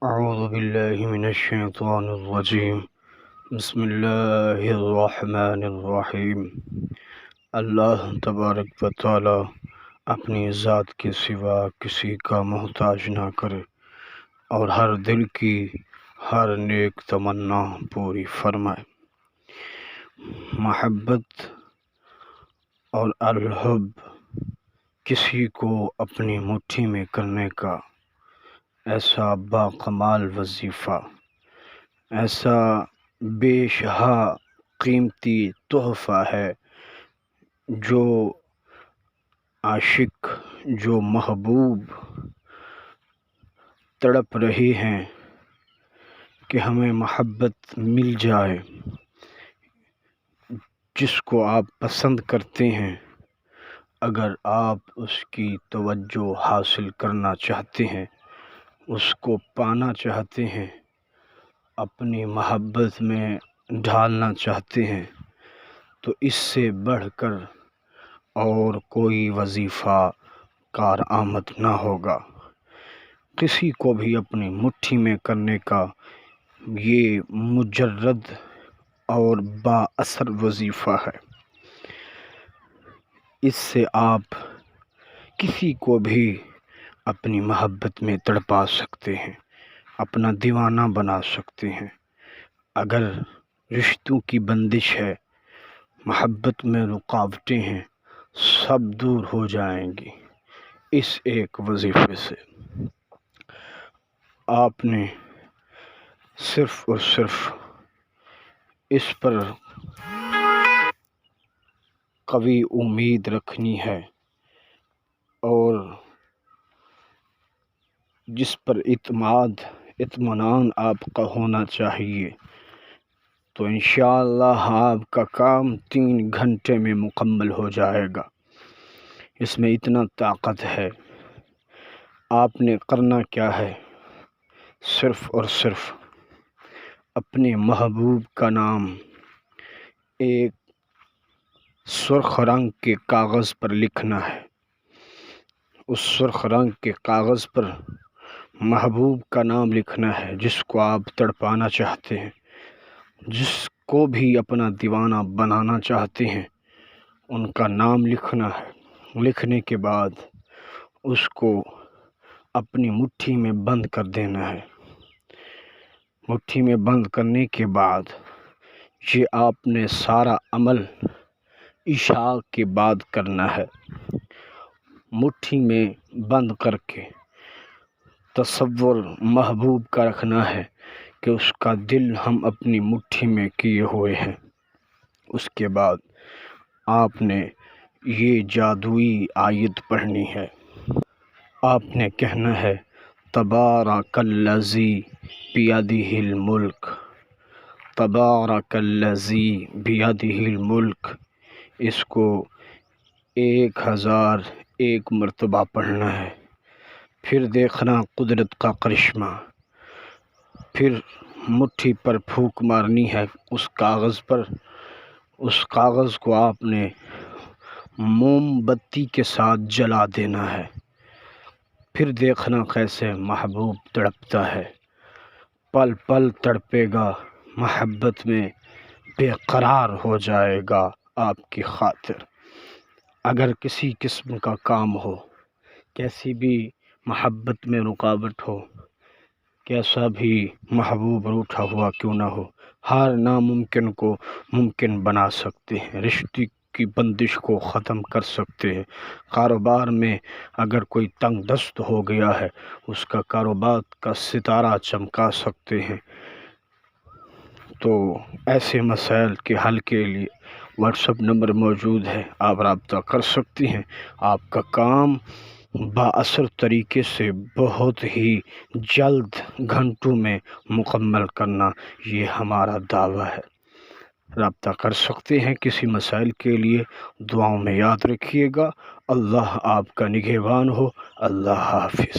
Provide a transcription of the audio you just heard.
اعوذ باللہ من الشیطان الرجیم بسم اللہ الرحمن الرحیم۔ اللہ تبارک و تعالی اپنی ذات کے سوا کسی کا محتاج نہ کرے اور ہر دل کی ہر نیک تمنا پوری فرمائے۔ محبت اور الحب کسی کو اپنی مٹھی میں کرنے کا ایسا باکمال وظیفہ، ایسا بے شہا قیمتی تحفہ ہے جو عاشق، جو محبوب تڑپ رہی ہیں کہ ہمیں محبت مل جائے، جس کو آپ پسند کرتے ہیں، اگر آپ اس کی توجہ حاصل کرنا چاہتے ہیں، اس کو پانا چاہتے ہیں، اپنی محبت میں ڈھالنا چاہتے ہیں، تو اس سے بڑھ کر اور کوئی وظیفہ کارآمد نہ ہوگا۔ کسی کو بھی اپنی مٹھی میں کرنے کا یہ مجرد اور با اثر وظیفہ ہے۔ اس سے آپ کسی کو بھی اپنی محبت میں تڑپا سکتے ہیں، اپنا دیوانہ بنا سکتے ہیں۔ اگر رشتوں کی بندش ہے، محبت میں رکاوٹیں ہیں، سب دور ہو جائیں گی اس ایک وظیفے سے۔ آپ نے صرف اور صرف اس پر قوی امید رکھنی ہے اور جس پر اطمینان آپ کا ہونا چاہیے، تو انشاءاللہ آپ کا کام 3 گھنٹے میں مکمل ہو جائے گا۔ اس میں اتنا طاقت ہے۔ آپ نے کرنا کیا ہے؟ صرف اور صرف اپنے محبوب کا نام ایک سرخ رنگ کے کاغذ پر لکھنا ہے۔ اس سرخ رنگ کے کاغذ پر محبوب کا نام لکھنا ہے، جس کو آپ تڑپانا چاہتے ہیں، جس کو بھی اپنا دیوانہ بنانا چاہتے ہیں، ان کا نام لکھنا ہے۔ لکھنے کے بعد اس کو اپنی مٹھی میں بند کر دینا ہے۔ مٹھی میں بند کرنے کے بعد یہ آپ نے سارا عمل عشاء کے بعد کرنا ہے۔ مٹھی میں بند کر کے تصور محبوب کا رکھنا ہے کہ اس کا دل ہم اپنی مٹھی میں کیے ہوئے ہیں۔ اس کے بعد آپ نے یہ جادوئی آیت پڑھنی ہے۔ آپ نے کہنا ہے تبارک الذی بیدہ الملک، تبارک الذی بیدہ الملک۔ اس کو 1001 مرتبہ پڑھنا ہے۔ پھر دیکھنا قدرت کا کرشمہ۔ پھر مٹھی پر پھونک مارنی ہے اس کاغذ پر۔ اس کاغذ کو آپ نے موم بتی کے ساتھ جلا دینا ہے۔ پھر دیکھنا کیسے محبوب تڑپتا ہے، پل پل تڑپے گا، محبت میں بے قرار ہو جائے گا آپ کی خاطر۔ اگر کسی قسم کا کام ہو، کیسی بھی محبت میں رکاوٹ ہو، کیسا بھی محبوب روٹھا ہوا کیوں نہ ہو، ہر ناممکن کو ممکن بنا سکتے ہیں، رشتے کی بندش کو ختم کر سکتے ہیں۔ کاروبار میں اگر کوئی تنگ دست ہو گیا ہے، اس کا کاروبار کا ستارہ چمکا سکتے ہیں۔ تو ایسے مسائل کے حل کے لیے واٹس ایپ نمبر موجود ہے، آپ رابطہ کر سکتے ہیں۔ آپ کا کام با اثر طریقے سے بہت ہی جلد گھنٹوں میں مکمل کرنا، یہ ہمارا دعویٰ ہے۔ رابطہ کر سکتے ہیں کسی مسائل کے لیے۔ دعاؤں میں یاد رکھیے گا۔ اللہ آپ کا نگہبان ہو۔ اللہ حافظ۔